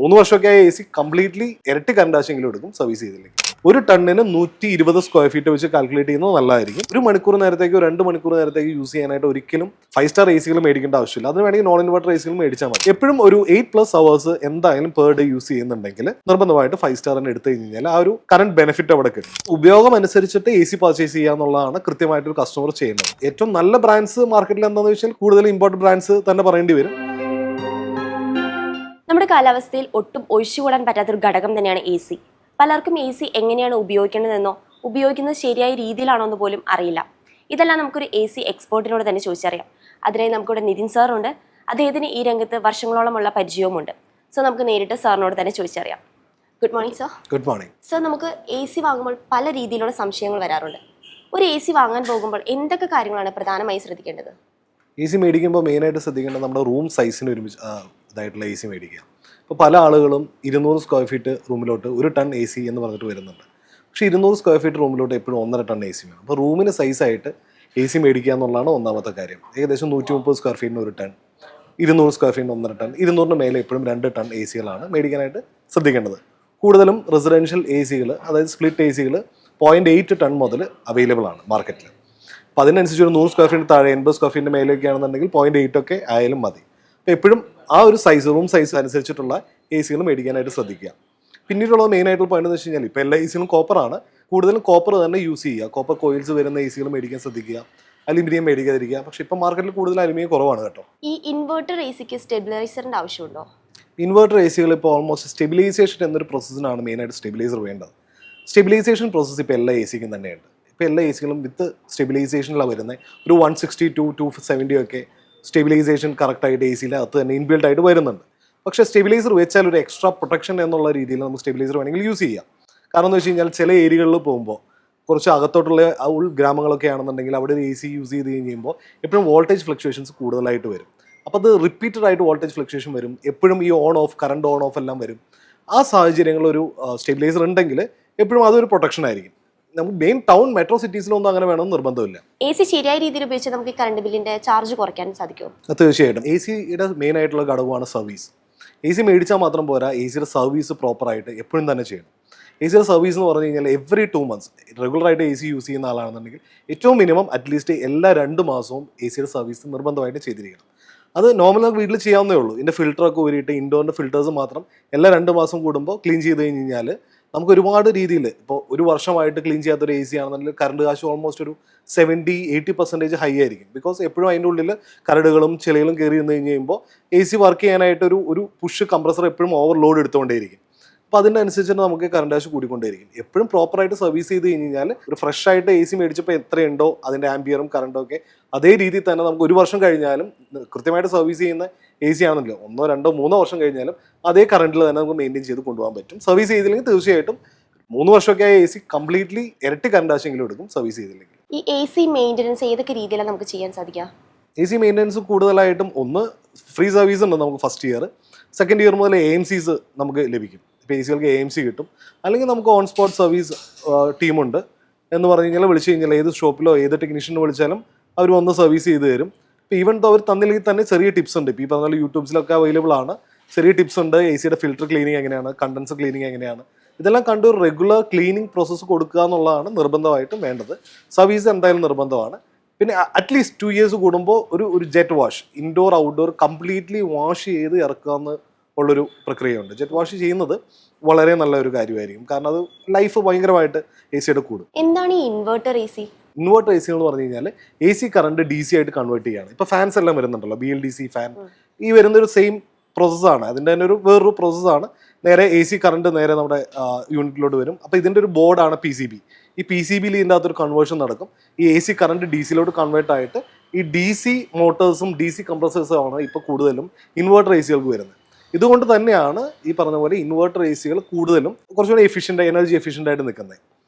3 വർഷമൊക്കെ A C completely ഇരട്ടി current ആവശ്യമെങ്കിലും എടുക്കും സർവീസ് ചെയ്തില്ലെങ്കിൽ. ഒരു ടണ്ണിന് 120 സ്ക്വയർ ഫീറ്റ് വെച്ച് കാൽക്കുലേറ്റ് ചെയ്യുന്നത് നല്ലതായിരിക്കും. 1 മണിക്കൂർ നേരത്തേക്കോ 2 മണിക്കൂർ നേരത്തേക്ക് യൂസ് ചെയ്യാനായിട്ട് ഒരിക്കലും 5 സ്റ്റാർ എ സികൾ മേടിക്കേണ്ട ആവശ്യമില്ല. അതിന് വേണമെങ്കിൽ നോൺ ഇൻവെർട്ടർ എ സികൾ മേടിച്ചാൽ മതി. എപ്പോഴും ഒരു 8+ അവേഴ്സ് എന്തായാലും പെർ ഡേ യൂസ് ചെയ്യുന്നുണ്ടെങ്കിൽ നിർബന്ധമായിട്ട് 5 സ്റ്റാർ തന്നെ എടുത്തു കഴിഞ്ഞാൽ ആ ഒരു കറണ്ട് ബെനിഫിറ്റ് അവിടെ കിട്ടും. ഉപയോഗം അനുസരിച്ചിട്ട് എ സി പർച്ചേസ് ചെയ്യുക എന്നുള്ളതാണ് കൃത്യമായിട്ട് ഒരു കസ്റ്റമർ ചെയ്യുന്നത്. ഏറ്റവും നല്ല ബ്രാൻഡ്സ് മാർക്കറ്റിൽ എന്താണെന്ന് വെച്ചാൽ കൂടുതൽ ഇമ്പോർട്ടന്റ് ബ്രാൻഡ്സ് തന്നെ പറയേണ്ടി വരും. നമ്മുടെ കാലാവസ്ഥയിൽ ഒട്ടും ഒഴിച്ചുകൂടാൻ പറ്റാത്തൊരു ഘടകം തന്നെയാണ് എ സി. പലർക്കും എ സി എങ്ങനെയാണ് ഉപയോഗിക്കേണ്ടതെന്നോ ഉപയോഗിക്കുന്നത് ശരിയായ രീതിയിലാണോ എന്ന് പോലും അറിയില്ല. ഇതെല്ലാം നമുക്കൊരു എ സി എക്സ്പേർട്ടിനോട് തന്നെ ചോദിച്ചറിയാം. അതിനായി നമുക്കിവിടെ നിതിൻ സാറുണ്ട്. അദ്ദേഹത്തിന് ഈ രംഗത്ത് വർഷങ്ങളോളമുള്ള പരിചയവുമുണ്ട്. സോ നമുക്ക് നേരിട്ട് സാറിനോട് തന്നെ ചോദിച്ചറിയാം. Good morning sir. Good morning sir. നമുക്ക് എ സി വാങ്ങുമ്പോൾ പല രീതിയിലുള്ള സംശയങ്ങൾ വരാറുണ്ട്. ഒരു എ സി വാങ്ങാൻ പോകുമ്പോൾ എന്തൊക്കെ കാര്യങ്ങളാണ് പ്രധാനമായി ശ്രദ്ധിക്കേണ്ടത്? എ സി മേടിക്കുമ്പോൾ മെയിനായിട്ട് ശ്രദ്ധിക്കേണ്ടത് നമ്മുടെ റൂം സൈസിന് ഒരുമിച്ച് ഇതായിട്ടുള്ള എ സി മേടിക്കുക. ഇപ്പോൾ പല ആളുകളും 200 സ്ക്വയർ ഫീറ്റ് റൂമിലോട്ട് 1 ടൺ എ സി എന്ന് പറഞ്ഞിട്ട് വരുന്നുണ്ട്. പക്ഷേ 200 സ്ക്വയർ ഫീറ്റ് റൂമിലോട്ട് എപ്പോഴും 1.5 ടൺ എ സി വേണം. അപ്പോൾ റൂമിന് സൈസായിട്ട് എ സി മേടിക്കുക എന്നുള്ളതാണ് ഒന്നാമത്തെ കാര്യം. ഏകദേശം 130 സ്ക്വയർ ഫീറ്റിന് 1 ടൺ, 200 സ്ക്വയർ ഫീറ്റിന് 1.5 ടൺ, 200-ന് മേലെ എപ്പോഴും 2 ടൺ എ സികളാണ് മേടിക്കാനായിട്ട് ശ്രദ്ധിക്കേണ്ടത്. കൂടുതലും റെസിഡൻഷ്യൽ എ സികൾ, അതായത് സ്പ്ലിറ്റ് എ സികൾ 0.8 ടൺ മുതൽ അവൈലബിൾ ആണ് മാർക്കറ്റിൽ. അപ്പോൾ അതിനനുസരിച്ച് ഒരു 100 സ്ക്വയർ ഫീറ്റ് താഴെ 80 സ്ക്വയർ ഫീറ്റിൻ്റെ മേലെയൊക്കെ ആണെന്നുണ്ടെങ്കിൽ 0.8 ഒക്കെ ആയാലും മതി. അപ്പോൾ എപ്പോഴും ആ ഒരു സൈസ്, റൂം സൈസ് അനുസരിച്ചിട്ടുള്ള എ സികൾ മേടിക്കാനായിട്ട് ശ്രദ്ധിക്കുക. പിന്നീടുള്ള മെയിനായിട്ടുള്ള പോയിന്റ് എന്ന് വെച്ച് കഴിഞ്ഞാൽ ഇപ്പോൾ എല്ലാ എ സികളും കോപ്പറാണ്. കൂടുതലും കോപ്പർ തന്നെ യൂസ് ചെയ്യുക. കോപ്പർ കോയിൽസ് വരുന്ന എ സികൾ മേടിക്കാൻ ശ്രദ്ധിക്കുക. അലുമിനിയം മേടിക്കാതിരിക്കുക. പക്ഷേ ഇപ്പോൾ മാർക്കറ്റിൽ കൂടുതൽ അലുമിനിയം കുറവാണ് കേട്ടോ. ഈ ഇൻവെർട്ടർ എ സിക്ക് സ്റ്റെബിലൈസറിൻ്റെ ആവശ്യമുണ്ടോ? ഇൻവെർട്ടർ എ സികൾ ഇപ്പോൾ ഓൾമോസ്റ്റ് സ്റ്റെബിലൈസേഷൻ എന്നൊരു പ്രോസസ്സിനാണ് മെയിനായിട്ട് സ്റ്റെബിലൈസർ വേണ്ടത്. സ്റ്റെബിലൈസേഷൻ പ്രോസസ്സ് ഇപ്പോൾ എല്ലാ എ സിക്കും തന്നെയുണ്ട്. ഇപ്പോൾ എല്ലാ എ സികളും വിത്ത് സ്റ്റെബിലൈസേഷനിലാണ് വരുന്നത്. ഒരു 162, 270 ഒക്കെ സ്റ്റെബിലൈസേഷൻ കറക്റ്റായിട്ട് എ സിയിൽ അകത്ത് തന്നെ ഇൻബിൽഡ് ആയിട്ട് വരുന്നുണ്ട്. പക്ഷേ സ്റ്റെബിലൈസർ വെച്ചാൽ ഒരു എക്സ്ട്രാ പ്രൊട്ടക്ഷൻ എന്നുള്ള രീതിയിൽ നമുക്ക് സ്റ്റെബിലൈസർ വേണമെങ്കിൽ യൂസ് ചെയ്യാം. കാരണം എന്ന് വെച്ച് കഴിഞ്ഞാൽ ചില ഏരിയകളിൽ പോകുമ്പോൾ കുറച്ച് അകത്തോട്ടുള്ള ഉൾഗ്രാമങ്ങളൊക്കെ ആണെന്നുണ്ടെങ്കിൽ അവിടെ ഒരു എ സി യൂസ് ചെയ്ത് കഴിയുമ്പോൾ എപ്പോഴും വോൾട്ടേജ് ഫ്ലക്ച്വേഷൻസ് കൂടുതലായിട്ട് വരും. അപ്പോൾ അത് റിപ്പീറ്റഡ് ആയിട്ട് വോൾട്ടേജ് ഫ്ലക്ച്വേഷൻ വരും. എപ്പോഴും ഈ on of, current on of എല്ലാം വരും. ആ സാഹചര്യങ്ങളൊരു സ്റ്റെബിലൈസർ ഉണ്ടെങ്കിൽ എപ്പോഴും അതൊരു പ്രൊട്ടക്ഷൻ ആയിരിക്കും. നമുക്ക് മെയിൻ ടൗൺ മെട്രോ സിറ്റീസിലൊന്നും അങ്ങനെ വേണമെന്ന് നിർബന്ധമില്ല. എ സി ശരിയായ രീതിയിൽ ഉപയോഗിച്ച് നമുക്ക് കറണ്ട് ബില്ലിന്റെ ചാർജ് കുറയ്ക്കാൻ സാധിക്കുമോ? തീർച്ചയായിട്ടും. എ സിയുടെ മെയിൻ ആയിട്ടുള്ള ഘടകമാണ് സർവീസ്. എ സി മേടിച്ചാൽ മാത്രം പോരാ, എ സിയുടെ സർവീസ് പ്രോപ്പറായിട്ട് എപ്പോഴും തന്നെ ചെയ്യണം. എ സിയുടെ സർവീസ് എന്ന് പറഞ്ഞു കഴിഞ്ഞാൽ എവറി 2 months റെഗുലറായിട്ട് എ സി യൂസ് ചെയ്യുന്ന ആളാണെന്നുണ്ടെങ്കിൽ ഏറ്റവും മിനിമം അറ്റ്ലീസ്റ്റ് എല്ലാ 2 മാസവും എ സിയുടെ സർവീസ് നിർബന്ധമായിട്ട് ചെയ്തിരിക്കണം. അത് നോർമൽ നമുക്ക് വീട്ടിൽ ചെയ്യാവുന്നേ ഉള്ളൂ. ഇതിൻ്റെ ഫിൽറ്ററൊക്കെ ഊരിയിട്ട് ഇൻഡോറിൻ്റെ ഫിൽറ്റേഴ്സ് മാത്രം എല്ലാ 2 മാസം കൂടുമ്പോൾ ക്ലീൻ ചെയ്ത് കഴിഞ്ഞ് കഴിഞ്ഞാൽ നമുക്ക് ഒരുപാട് രീതിയിൽ, ഇപ്പോൾ ഒരു വർഷമായിട്ട് ക്ലീൻ ചെയ്യാത്തൊരു എ സി ആണെന്നുണ്ടെങ്കിൽ കറണ്ട് കാശ് ഓൾമോസ്റ്റ് ഒരു 70-80% ഹൈ ആയിരിക്കും. ബിക്കോസ് എപ്പോഴും അതിൻ്റെ ഉള്ളിൽ കരടുകളും ചെളികളും കയറി നിന്ന് കഴിഞ്ഞ് കഴിയുമ്പോൾ എ സി വർക്ക് ചെയ്യാനായിട്ട് ഒരു പുഷ് കംപ്രസർ എപ്പോഴും ഓവർലോഡ് എടുത്തുകൊണ്ടേയിരിക്കും. അപ്പോൾ അതിനനുസരിച്ചിട്ട് നമുക്ക് കറണ്ട് കാശ് കൂടിക്കൊണ്ടേയിരിക്കും. എപ്പോഴും പ്രോപ്പറായിട്ട് സർവീസ് ചെയ്ത് കഴിഞ്ഞാൽ ഒരു ഫ്രഷ് ആയിട്ട് എ സി മേടിച്ചപ്പോൾ എത്രയുണ്ടോ അതിൻ്റെ ആംബിയറും കറണ്ടും ഒക്കെ അതേ രീതിയിൽ തന്നെ നമുക്ക് 1 വർഷം കഴിഞ്ഞാലും കൃത്യമായിട്ട് സർവീസ് ചെയ്യുന്ന എ സി ആണെന്നില്ല, 1, 2, 3 വർഷം കഴിഞ്ഞാലും അതേ കറണ്ടിൽ തന്നെ നമുക്ക് മെയിൻറ്റെയിൻ ചെയ്ത് കൊണ്ടുപോകാൻ പറ്റും. സർവീസ് ചെയ്തില്ലെങ്കിൽ തീർച്ചയായിട്ടും 3 വർഷമൊക്കെ എ സി കംപ്ലീറ്റ്ലി ഇരട്ടി കറണ്ട് ആവശ്യമെങ്കിലും എടുക്കും സർവീസ് ചെയ്തില്ലെങ്കിൽ. ഈ എ സി മെയിൻ്റെനൻസ് ഏതൊക്കെ രീതിയിലാണ് നമുക്ക് ചെയ്യാൻ സാധിക്കുക? എ സി മെയിൻ്റെനൻസ് കൂടുതലായിട്ടും ഒന്ന് ഫ്രീ സർവീസ് ഉണ്ട് നമുക്ക് ഫസ്റ്റ് ഇയർ. സെക്കൻഡ് ഇയർ മുതൽ AMCs നമുക്ക് ലഭിക്കും. ഇപ്പോൾ എ സികൾക്ക് AMC കിട്ടും. അല്ലെങ്കിൽ നമുക്ക് ഓൺ സ്പോട്ട് സർവീസ് ടീമുണ്ട് എന്ന് പറഞ്ഞു കഴിഞ്ഞാൽ വിളിച്ചു കഴിഞ്ഞാൽ ഏത് ഷോപ്പിലോ ഏത് ടെക്നീഷ്യനെ വിളിച്ചാലും അവർ വന്ന് സർവീസ് ചെയ്ത് തരും. ഇപ്പോൾ ഈവൻ അവർ തന്നില്ലെങ്കിൽ തന്നെ ചെറിയ ടിപ്സ് ഉണ്ട്. ഇപ്പോൾ ഈ പറഞ്ഞാൽ യൂട്യൂബ്സിലൊക്കെ അവൈലബിൾ ആണ്. ചെറിയ ടിപ്സ് ഉണ്ട്. എ സിയുടെ ഫിൽറ്റർ ക്ലീനിങ് എങ്ങനെയാണ്, കണ്ടൻസർ ക്ലീനിങ് എങ്ങനെയാണ്, ഇതെല്ലാം കണ്ട് ഒരു റെഗുലർ ക്ലീനിങ് പ്രോസസ്സ് കൊടുക്കുക എന്നുള്ളതാണ് നിർബന്ധമായിട്ടും വേണ്ടത്. സർവീസ് എന്തായാലും നിർബന്ധമാണ്. പിന്നെ അറ്റ്ലീസ്റ്റ് 2 years കൂടുമ്പോൾ ഒരു jet wash, indoor outdoor completely wash ചെയ്ത് ഇറക്കുക ഉള്ളൊരു പ്രക്രിയയുണ്ട്. ജെറ്റ് വാഷ് ചെയ്യുന്നത് വളരെ നല്ലൊരു കാര്യമായിരിക്കും. കാരണം അത് ലൈഫ് ഭയങ്കരമായിട്ട് എ സിയുടെ കൂടും. എന്താണ് ഈ inverter A C? Inverter A C എന്ന് പറഞ്ഞു കഴിഞ്ഞാൽ എ സി കറണ്ട് DC ആയിട്ട് കൺവേർട്ട് ചെയ്യുകയാണ്. ഇപ്പോൾ ഫാൻസ് എല്ലാം വരുന്നുണ്ടല്ലോ, BLDC ഫാൻ, ഈ വരുന്നൊരു സെയിം പ്രോസസ്സാണ്. അതിൻ്റെ തന്നെ വേറൊരു പ്രോസസ്സാണ്. നേരെ എ സി കറണ്ട് നേരെ നമ്മുടെ യൂണിറ്റിലോട്ട് വരും. അപ്പോൾ ഇതിൻ്റെ ഒരു ബോർഡാണ് PCB. ഈ PCBയിൽ ഇതിൻ്റെ അകത്തൊരു കൺവേർഷൻ നടക്കും. ഈ എ സി കറണ്ട് DCയിലോട്ട് കൺവേർട്ട് ആയിട്ട് ഈ DC മോട്ടേഴ്സും DC കംപ്രസേഴ്സും ആണ് ഇപ്പോൾ കൂടുതലും ഇൻവെർട്ടർ എ സികൾക്ക് വരുന്നത്. ഇതുകൊണ്ട് തന്നെയാണ് ഈ പറഞ്ഞ പോലെ ഇൻവെർട്ടർ എ സികൾ കൂടുതലും കുറച്ചുകൂടി എനർജി എഫിഷ്യൻ്റ് ആയിട്ട് നിൽക്കുന്നത്.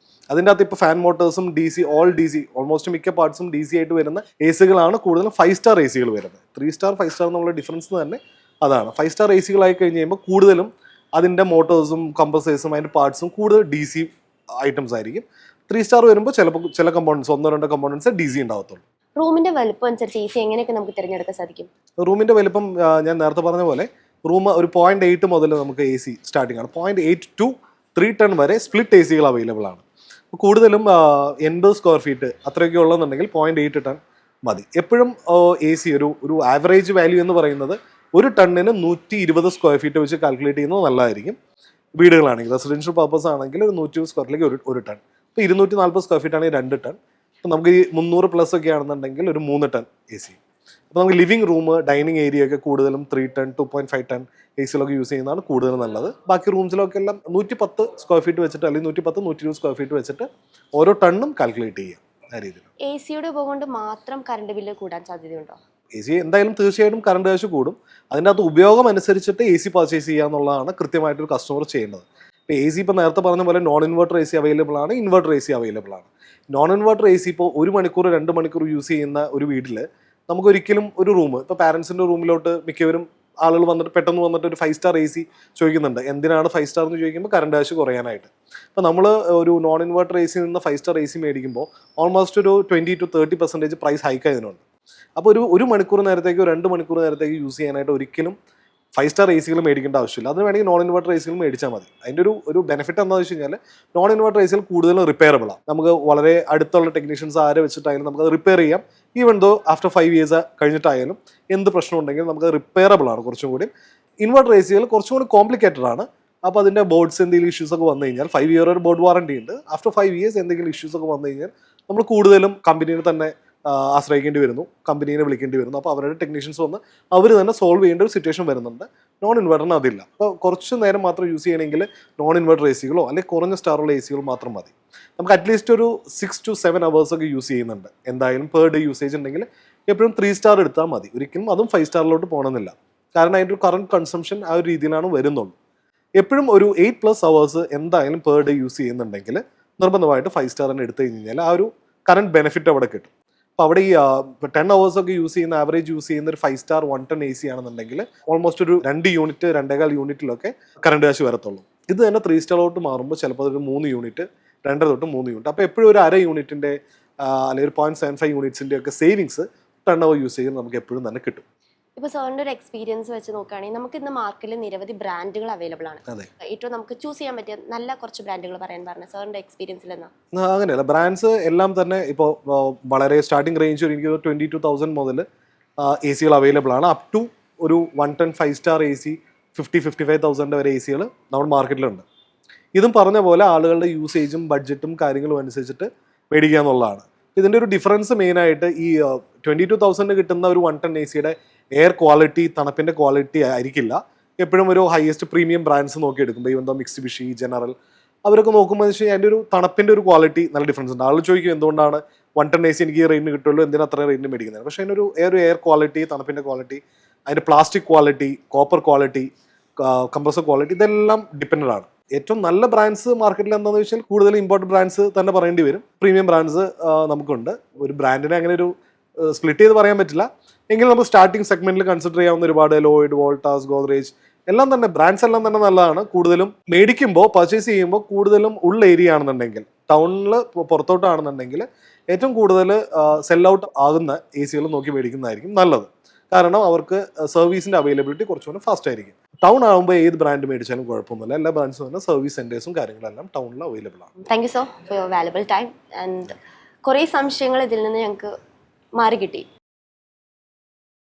അതിൻ്റെ അകത്ത് ഇപ്പോൾ ഫാൻ മോട്ടേഴ്സും ഓൾമോസ്റ്റ് മിക്ക പാർട്സും DC ആയിട്ട് വരുന്ന എ സികളാണ് കൂടുതലും 5 സ്റ്റാർ എ സികൾ വരുന്നത്. 3 സ്റ്റാർ 5 സ്റ്റാർ എന്നുള്ള ഡിഫറൻസ് തന്നെ അതാണ്. 5 സ്റ്റാർ എ സികളായി കഴിഞ്ഞ് കഴിയുമ്പോൾ കൂടുതലും അതിൻ്റെ മോട്ടേഴ്സും കംപ്രസേഴ്സും അതിൻ്റെ പാർട്സും കൂടുതൽ DC ഐറ്റംസ് ആയിരിക്കും. 3 സ്റ്റാർ വരുമ്പോൾ ചിലപ്പോൾ ചില കമ്പോണൻസ് 1-2 കമ്പോണൻസ് DC ഉണ്ടാവത്തുള്ളൂ. റൂമിന്റെ വലുപ്പം അനുസരിച്ച് എ സി എങ്ങനെയൊക്കെ നമുക്ക് തിരഞ്ഞെടുക്കാൻ സാധിക്കും? റൂമിൻ്റെ വലുപ്പം ഞാൻ നേരത്തെ പറഞ്ഞ പോലെ റൂം ഒരു 0.8 മുതൽ നമുക്ക് എ സി സ്റ്റാർട്ടിംഗ് ആണ്. 0.8 ടു 3 ടൺ വരെ സ്പ്ലിറ്റ് എ സികൾ അവൈലബിൾ ആണ്. കൂടുതലും 80 സ്ക്വയർ ഫീറ്റ് അത്രയൊക്കെ ഉള്ളതെന്നുണ്ടെങ്കിൽ 0.8 ടൺ മതി. എപ്പോഴും എ സി ഒരു ആവറേജ് വാല്യൂ എന്ന് പറയുന്നത് ഒരു ടണ്ണിന് 120 സ്ക്വയർ ഫീറ്റ് വെച്ച് കാൽക്കുലേറ്റ് ചെയ്യുന്നത് നല്ലതായിരിക്കും. വീടുകളാണെങ്കിൽ റെസിഡൻഷ്യൽ പർപ്പസ് ആണെങ്കിൽ ഒരു 120 സ്ക്വയറിലേക്ക് ഒരു ടൺ. ഇപ്പോൾ 240 സ്ക്വയർ ഫീറ്റ് ആണെങ്കിൽ 2 ടൺ. അപ്പോൾ നമുക്ക് ഈ 300 പ്ലസ് ഒക്കെ ആണെന്നുണ്ടെങ്കിൽ ഒരു 3 ടൺ എ സി. അപ്പോൾ നമുക്ക് ലിവിംഗ് റൂം, ഡൈനിങ് ഏരിയ ഒക്കെ കൂടുതലും 3 ടൺ 2.5 ടൺ എ സിയിലൊക്കെ യൂസ് ചെയ്യുന്നതാണ് കൂടുതൽ നല്ലത്. ബാക്കി റൂംസിലൊക്കെ എല്ലാം 110 സ്ക്വയർ ഫീറ്റ് വെച്ചിട്ട് അല്ലെങ്കിൽ 110-120 സ്ക്വയർ ഫീറ്റ് വെച്ചിട്ട് ഓരോ ടണ്ണും കാൽക്കുലേറ്റ് ചെയ്യാം. ആ രീതിയിൽ എ സിയുടെ ഉപയോഗം കൊണ്ട് മാത്രം കറണ്ട് ബില്ല് കൂടാൻ സാധ്യതയുണ്ടോ? എ സി എന്തായാലും തീർച്ചയായിട്ടും കറണ്ട് കാശ് കൂടും. അതിൻ്റെ അകത്ത് ഉപയോഗം അനുസരിച്ചിട്ട് എ സി പർച്ചേസ് ചെയ്യുക എന്നുള്ളതാണ് കൃത്യമായിട്ടൊരു കസ്റ്റമർ ചെയ്യേണ്ടത്. ഇപ്പോൾ എ സി ഇപ്പോൾ നേരത്തെ പറഞ്ഞ പോലെ non inverter A C available ആണ്, ഇൻവെർട്ടർ എ സി അവൈലബിൾ ആണ്. നോൺ ഇൻവെർട്ടർ എ സി ഇപ്പോൾ 1 മണിക്കൂർ 2 മണിക്കൂർ യൂസ് ചെയ്യുന്ന ഒരു വീട്ടിൽ നമുക്കൊരിക്കലും ഒരു റൂം, ഇപ്പോൾ പാരൻസിൻ്റെ റൂമിലോട്ട് മിക്കവരും ആളുകൾ പെട്ടെന്ന് വന്നിട്ട് ഒരു 5 സ്റ്റാർ എ സി ചോദിക്കുന്നുണ്ട്. എന്തിനാണ് 5 സ്റ്റാർ എന്ന് ചോദിക്കുമ്പോൾ കറണ്ട് കാശ് കുറയാനായിട്ട്. അപ്പോൾ നമ്മൾ ഒരു നോൺ ഇൻവെർട്ടർ എ സിയിൽ നിന്ന് 5 സ്റ്റാർ എ സി മേടിക്കുമ്പോൾ ഓൾമോസ്റ്റ് ഒരു 20-30% പ്രൈസ് ഹൈക്ക് ആയതിനുണ്ട്. അപ്പോൾ ഒരു മണിക്കൂർ നേരത്തേക്കോ 2 മണിക്കൂർ നേരത്തേക്ക് യൂസ് ചെയ്യാനായിട്ട് ഒരിക്കലും 5 സ്റ്റാർ എ സികൾ മേടിക്കേണ്ട ആവശ്യമില്ല. അതിന് വേണമെങ്കിൽ നോൺ ഇൻവെർട്ടർ എ സികൾ മേടിച്ചാൽ മതി. അതിൻ്റെ ഒരു ബെനിഫിറ്റ് എന്താണെന്ന് വെച്ച് കഴിഞ്ഞാൽ നോൺ ഇൻവെർട്ടർ എ സികൾ കൂടുതലും റിപ്പയറബിൾ ആണ്. നമുക്ക് വളരെ അടുത്തുള്ള ടെക്നീഷ്യൻസ് ആരെ വെച്ചിട്ടായാലും നമുക്കത് റിപ്പയർ ചെയ്യാം. ഈവൻ ദോ ആഫ്റ്റർ 5 ഇയേഴ്സ് കഴിഞ്ഞിട്ടായാലും എന്ത് പ്രശ്നം ഉണ്ടെങ്കിലും നമുക്കത് റിപ്പയറബിൾ ആണ്. കുറച്ചും കൂടി ഇൻവെർട്ടർ എ സികൾ കുറച്ചും കൂടി കോംപ്ലിക്കേറ്റഡ് ആണ്. അപ്പോൾ അതിൻ്റെ ബോർഡ്സ് എന്തെങ്കിലും ഇഷ്യൂസ് ഒക്കെ വന്നു കഴിഞ്ഞാൽ 5 ഇയർ ഒരു ബോർഡ് വാറണ്ടി ഉണ്ട്. ആഫ്റ്റർ 5 ഇയേഴ്സ് എന്തെങ്കിലും ഇഷ്യൂസ് ഒക്കെ വന്നു കഴിഞ്ഞാൽ നമ്മൾ കൂടുതലും കമ്പനീനെ തന്നെ ആശ്രയിക്കേണ്ടി വരുന്നു, കമ്പനീനെ വിളിക്കേണ്ടി വരുന്നു. അപ്പോൾ അവരുടെ ടെക്നീഷ്യൻസ് വന്ന് അവർ തന്നെ സോൾവ് ചെയ്യേണ്ട ഒരു സിറ്റുവേഷൻ വരുന്നുണ്ട്. നോൺ ഇൻവെർട്ടറിന് അതില്ല. അപ്പോൾ കുറച്ച് നേരം മാത്രം യൂസ് ചെയ്യണമെങ്കിൽ നോൺ ഇൻവെർട്ടർ എ സികളോ അല്ലെങ്കിൽ കുറഞ്ഞ സ്റ്റാറുള്ള എ സികളോ മാത്രം മതി. നമുക്ക് അറ്റ്ലീസ്റ്റ് ഒരു 6 to 7 hours ഒക്കെ യൂസ് ചെയ്യുന്നുണ്ട്. എന്തായാലും പെർ ഡേ യൂസേജ് ഉണ്ടെങ്കിൽ എപ്പോഴും 3 സ്റ്റാർ എടുത്താൽ മതി. ഒരിക്കലും അതും 5 സ്റ്റാറിലോട്ട് പോകണമെന്നില്ല. കാരണം അതിൻ്റെ ഒരു കറണ്ട് കൺസംഷൻ ആ ഒരു രീതിയിലാണ് വരുന്നുള്ളൂ. എപ്പോഴും ഒരു 8+ hours എന്തായാലും പെർ ഡേ യൂസ് ചെയ്യുന്നുണ്ടെങ്കിൽ നിർബന്ധമായിട്ട് 5 സ്റ്റാർ തന്നെ എടുത്തു കഴിഞ്ഞാൽ ആ ഒരു കറണ്ട് ബെനിഫിറ്റ് അവിടെ കിട്ടും. അപ്പോൾ അവിടെ ഈ 10 hours ഒക്കെ യൂസ് ചെയ്യുന്ന ആവറേജ് യൂസ് ചെയ്യുന്ന ഒരു 5 സ്റ്റാർ 1 ടൺ എ സി ആണെന്നുണ്ടെങ്കിൽ ഓൾമോസ്റ്റ് ഒരു 2 യൂണിറ്റ് 2.25 യൂണിറ്റിലൊക്കെ കറണ്ട് കാശ് വരത്തുള്ളൂ. ഇത് തന്നെ 3 സ്റ്റാറിലോട്ട് മാറുമ്പോൾ ചിലപ്പോൾ ഒരു 3 യൂണിറ്റ് 2.5 തൊട്ട് 3 യൂണിറ്റ്. അപ്പോൾ എപ്പോഴും ഒരു 1/2 യൂണിറ്റിൻ്റെ അല്ലെങ്കിൽ ഒരു 0.75 യൂണിറ്റ്സിൻ്റെ ഒക്കെ സേവിങ്സ് 10 hour യൂസ് ചെയ്യുന്നത് നമുക്ക് എപ്പോഴും തന്നെ കിട്ടും. ഇപ്പോൾ സാറിൻ്റെ ഒരു എക്സ്പീരിയൻസ് വെച്ച് നോക്കുകയാണെങ്കിൽ നമുക്ക് ഇന്ന് മാർക്കറ്റിൽ നിരവധി ബ്രാൻഡുകൾ അവൈലബിൾ ആണ്. അതെ, ഏറ്റവും നമുക്ക് ചൂസ് ചെയ്യാൻ പറ്റിയ നല്ല കുറച്ച് ബ്രാൻഡുകൾ പറയാൻ പറഞ്ഞ സാറിൻ്റെ എക്സ്പീരിയൻസിൽ എന്നാ? അങ്ങനെയല്ല, ബ്രാൻഡ്സ് എല്ലാം തന്നെ ഇപ്പോൾ വളരെ സ്റ്റാർട്ടിംഗ് റേഞ്ച് എനിക്ക് 22,000 മുതൽ എ സികൾ അവൈലബിൾ ആണ്. അപ് ടു ഒരു 1 ടൺ 5 സ്റ്റാർ എ സി 50-55,000 വരെ എ സികൾ നമ്മുടെ മാർക്കറ്റിലുണ്ട്. ഇതും പറഞ്ഞ പോലെ ആളുകളുടെ യൂസേജും ബഡ്ജറ്റും കാര്യങ്ങളും അനുസരിച്ചിട്ട് മേടിക്കുക എന്നുള്ളതാണ്. ഇതിൻ്റെ ഒരു ഡിഫറൻസ് മെയിനായിട്ട് ഈ 22,000 കിട്ടുന്ന ഒരു 1 ടൺ എ സിയുടെ എയർ ക്വാളിറ്റി, തണുപ്പിൻ്റെ ക്വാളിറ്റി ആയിരിക്കില്ല. എപ്പോഴും ഒരു ഹയസ്റ്റ് പ്രീമിയം ബ്രാൻഡ്സ് നോക്കി എടുക്കുമ്പോൾ ഈവൻ ദോ മിക്സിബിഷി, ജനറൽ അവരൊക്കെ നോക്കുമ്പോൾ വെച്ച് കഴിഞ്ഞാൽ അതിൻ്റെ ഒരു തണുപ്പിൻ്റെ ഒരു ക്വാളിറ്റി നല്ല ഡിഫറൻസ് ഉണ്ട്. ആൾ ചോദിക്കും എന്തുകൊണ്ടാണ് 1 ടൺ എ സി എനിക്ക് ഈ റേറ്റിന് കിട്ടുള്ളൂ, എന്തിനാ അത്ര റേറ്റിന് മേടിക്കുന്നത്? പക്ഷേ അതിനൊരു എയർ ക്വാളിറ്റി, തണുപ്പിൻ്റെ ക്വാളിറ്റി, അതിൻ്റെ plastic quality, copper quality, compressor quality ഇതെല്ലാം ഡിപ്പെൻഡഡ് ആണ്. ഏറ്റവും നല്ല ബ്രാൻഡ്സ് മാർക്കറ്റിൽ എന്താണെന്ന് വെച്ചാൽ കൂടുതൽ ഇമ്പോർട്ടൻറ്റ് ബ്രാൻഡ്സ് തന്നെ പറയേണ്ടി വരും. പ്രീമിയം ബ്രാൻഡ്സ് നമുക്കുണ്ട്. ഒരു ബ്രാൻഡിനെ അങ്ങനെ ഒരു സ്പ്ലിറ്റ് ചെയ്ത് പറയാൻ പറ്റില്ല. എങ്കിലും നമുക്ക് സ്റ്റാർട്ടിംഗ് സെഗ്മെന്റിൽ കൺസിഡർ ചെയ്യാവുന്ന ഒരുപാട് ലോയിഡ്, വോൾട്ടാസ്, ഗോദ്രേജ് എല്ലാം തന്നെ ബ്രാൻഡ്സ് എല്ലാം തന്നെ നല്ലതാണ്. കൂടുതലും മേടിക്കുമ്പോൾ പർച്ചേസ് ചെയ്യുമ്പോൾ കൂടുതലും ഉള്ള ഏരിയ ആണെന്നുണ്ടെങ്കിൽ, ടൗണിൽ പുറത്തോട്ടാണെന്നുണ്ടെങ്കിൽ ഏറ്റവും കൂടുതൽ സെൽ ഔട്ട് ആകുന്ന എ സികൾ നോക്കി മേടിക്കുന്നതായിരിക്കും നല്ലത്. കാരണം അവർക്ക് സർവീസിൻ്റെ അവൈലബിലിറ്റി കുറച്ചുകൂടെ ഫാസ്റ്റ് ആയിരിക്കും. ടൗൺ ആകുമ്പോൾ ഏത് ബ്രാൻഡ് മേടിച്ചാലും കുഴപ്പമൊന്നുമില്ല. എല്ലാ ബ്രാൻഡ്സും തന്നെ സർവീസ് സെൻറ്റേഴ്സും കാര്യങ്ങളെല്ലാം ടൗണിൽ അവൈലബിൾ ആണ്. Thank you so for your valuable time and കുറേ സംശയങ്ങൾ ഇതിൽ നിന്ന് ഞങ്ങൾക്ക് മാറി കിട്ടി.